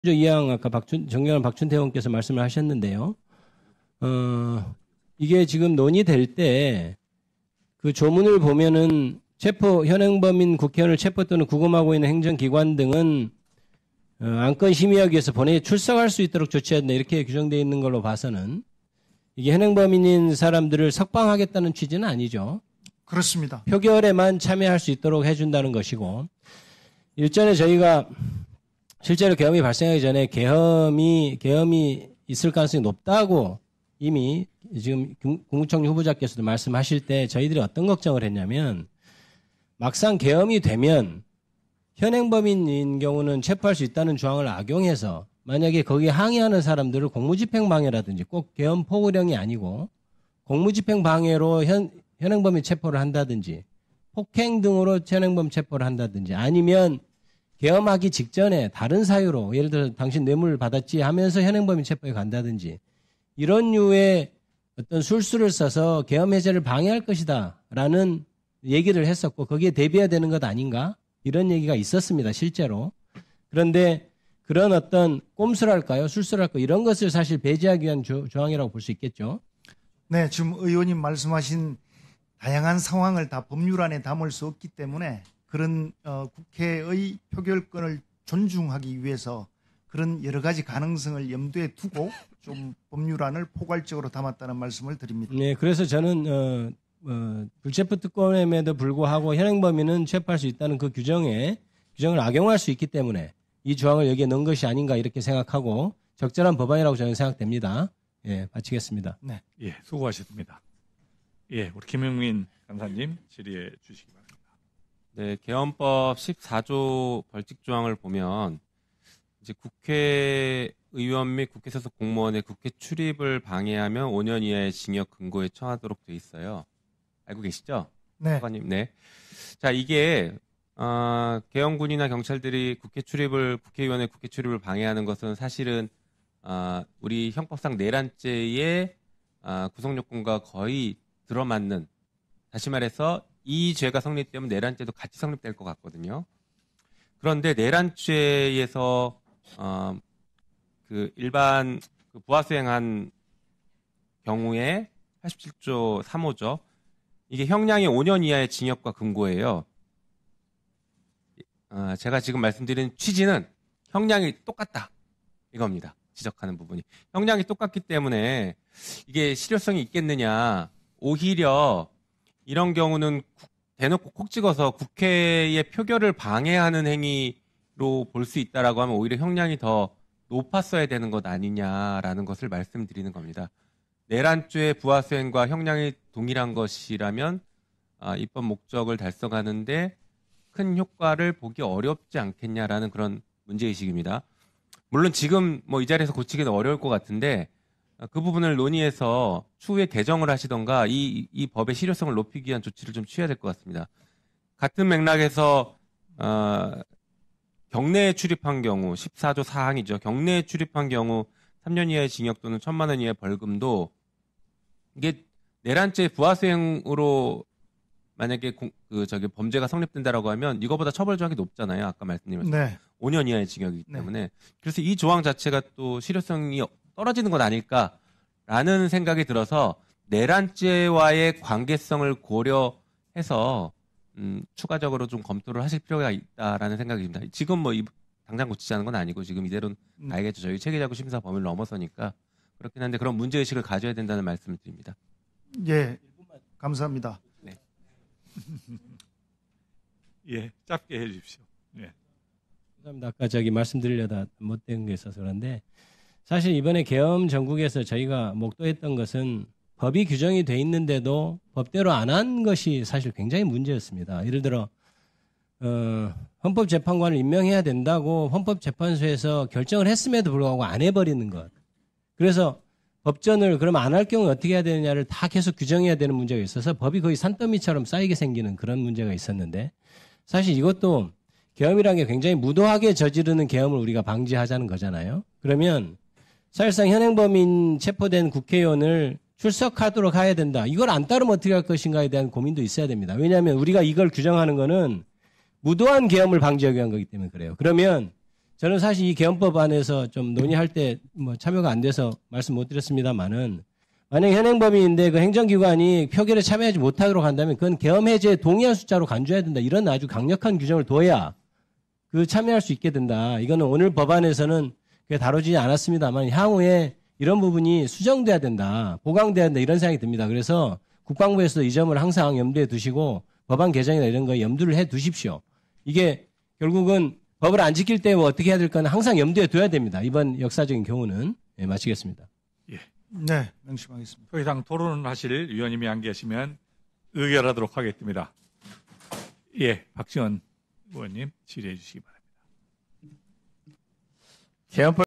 이양 아까 정경환 박춘태 의원께서 말씀을 하셨는데요. 이게 지금 논의될 때 그 조문을 보면은 현행범인 국회의원을 체포 또는 구금하고 있는 행정기관 등은 안건 심의하기 위해서 본회의에 출석할 수 있도록 조치해야 된다 이렇게 규정되어 있는 걸로 봐서는 이게 현행범인인 사람들을 석방하겠다는 취지는 아니죠. 그렇습니다. 표결에만 참여할 수 있도록 해준다는 것이고 일전에 저희가 실제로 계엄이 발생하기 전에 계엄이 있을 가능성이 높다고 이미 지금 국무총리 후보자께서도 말씀하실 때 저희들이 어떤 걱정을 했냐면 막상 계엄이 되면 현행범인인 경우는 체포할 수 있다는 조항을 악용해서 만약에 거기에 항의하는 사람들을 공무집행방해라든지 꼭 계엄 포고령이 아니고 공무집행방해로 현행범인 체포를 한다든지 폭행 등으로 현행범 체포를 한다든지 아니면 계엄하기 직전에 다른 사유로 예를 들어 당신 뇌물 받았지 하면서 현행범인 체포에 간다든지 이런 류의 어떤 술수를 써서 계엄 해제를 방해할 것이다 라는 얘기를 했었고 거기에 대비해야 되는 것 아닌가 이런 얘기가 있었습니다. 실제로. 그런데 그런 어떤 꼼수랄까요? 술수랄까요? 이런 것을 사실 배제하기 위한 조항이라고 볼 수 있겠죠. 네, 지금 의원님 말씀하신 다양한 상황을 다 법률안에 담을 수 없기 때문에 그런 국회의 표결권을 존중하기 위해서 그런 여러 가지 가능성을 염두에 두고 좀 법률안을 포괄적으로 담았다는 말씀을 드립니다. 네, 그래서 저는 불체포 특권임에도 불구하고 현행범인은 체포할 수 있다는 그 규정을 악용할 수 있기 때문에 이 조항을 여기에 넣은 것이 아닌가 이렇게 생각하고 적절한 법안이라고 저는 생각됩니다. 예, 마치겠습니다. 네, 예, 수고하셨습니다. 예, 우리 김영민 간사님 질의해 주시기 바랍니다. 네, 개헌법 14조 벌칙 조항을 보면 이제 국회의원 및 국회 소속 공무원의 국회 출입을 방해하면 5년 이하의 징역 금고에 처하도록 돼 있어요. 알고 계시죠? 네. 사관님, 네. 자, 이게 계엄군이나 경찰들이 국회의원의 국회 출입을 방해하는 것은 사실은 우리 형법상 내란죄의 구성요건과 거의 들어맞는, 다시 말해서 이 죄가 성립되면 내란죄도 같이 성립될 것 같거든요. 그런데 내란죄에서 그 일반 부하수행한 경우에 87조 3호죠. 이게 형량이 5년 이하의 징역과 금고예요. 제가 지금 말씀드린 취지는 형량이 똑같다 이겁니다. 지적하는 부분이. 형량이 똑같기 때문에 이게 실효성이 있겠느냐. 오히려 이런 경우는 대놓고 콕 찍어서 국회의 표결을 방해하는 행위로 볼 수 있다라고 하면 오히려 형량이 더 높았어야 되는 것 아니냐라는 것을 말씀드리는 겁니다. 내란죄의 부하수행과 형량이 동일한 것이라면 입법 목적을 달성하는데 큰 효과를 보기 어렵지 않겠냐라는 그런 문제의식입니다. 물론 지금 이 자리에서 고치기는 어려울 것 같은데 그 부분을 논의해서 추후에 개정을 하시던가 이 법의 실효성을 높이기 위한 조치를 좀 취해야 될 것 같습니다. 같은 맥락에서 경내에 출입한 경우 14조 4항이죠. 경내에 출입한 경우 3년 이하의 징역 또는 1,000만 원 이하의 벌금도 이게 내란죄 부하수행으로 만약에 범죄가 성립된다라고 하면 이거보다 처벌 조항이 높잖아요. 아까 말씀드린 네. 5년 이하의 징역이기 때문에 그래서 이 조항 자체가 또 실효성이 떨어지는 것 아닐까라는 생각이 들어서 내란죄와의 관계성을 고려해서 추가적으로 좀 검토를 하실 필요가 있다라는 생각이 듭니다. 지금 당장 고치자는 건 아니고 지금 이대로는 알겠죠. 저희 체계자구 심사 범위를 넘어서니까 그렇긴 한데 그런 문제의식을 가져야 된다는 말씀을 드립니다. 예, 감사합니다. 네. 예, 짧게 해 주십시오. 예. 감사합니다. 아까 말씀드리려다 못된 게 있어서 그런데 사실 이번에 계엄 전국에서 저희가 목도했던 것은 법이 규정이 돼 있는데도 법대로 안 한 것이 사실 굉장히 문제였습니다. 예를 들어 헌법재판관을 임명해야 된다고 헌법재판소에서 결정을 했음에도 불구하고 안 해버리는 것. 그래서 법전을 그러면 안 할 경우에 어떻게 해야 되느냐를 다 계속 규정해야 되는 문제가 있어서 법이 거의 산더미처럼 쌓이게 생기는 그런 문제가 있었는데 사실 이것도 계엄이라는 게 굉장히 무도하게 저지르는 계엄을 우리가 방지하자는 거잖아요. 그러면 사실상 현행범인 체포된 국회의원을 출석하도록 해야 된다. 이걸 안 따르면 어떻게 할 것인가에 대한 고민도 있어야 됩니다. 왜냐하면 우리가 이걸 규정하는 거는 무도한 계엄을 방지하기 위한 거기 때문에 그래요. 그러면 저는 사실 이 개헌법안에서 좀 논의할 때 뭐 참여가 안 돼서 말씀 못 드렸습니다만은 만약 현행법인인데 그 행정기관이 표결에 참여하지 못하도록 한다면 그건 계엄 해제에 동의한 숫자로 간주해야 된다. 이런 아주 강력한 규정을 둬야 그 참여할 수 있게 된다. 이거는 오늘 법안에서는 그게 다루지 않았습니다만 향후에 이런 부분이 수정돼야 된다. 보강돼야 된다. 이런 생각이 듭니다. 그래서 국방부에서 이 점을 항상 염두에 두시고 법안 개정이나 이런 거 염두를 해 두십시오. 이게 결국은 법을 안 지킬 때 뭐 어떻게 해야 될 거는 항상 염두에 둬야 됩니다. 이번 역사적인 경우는. 예, 마치겠습니다. 네, 명심하겠습니다. 더 이상 토론을 하실 위원님이 안 계시면 의결하도록 하겠습니다. 예, 박지원 의원님 질의해 주시기 바랍니다. 개헌법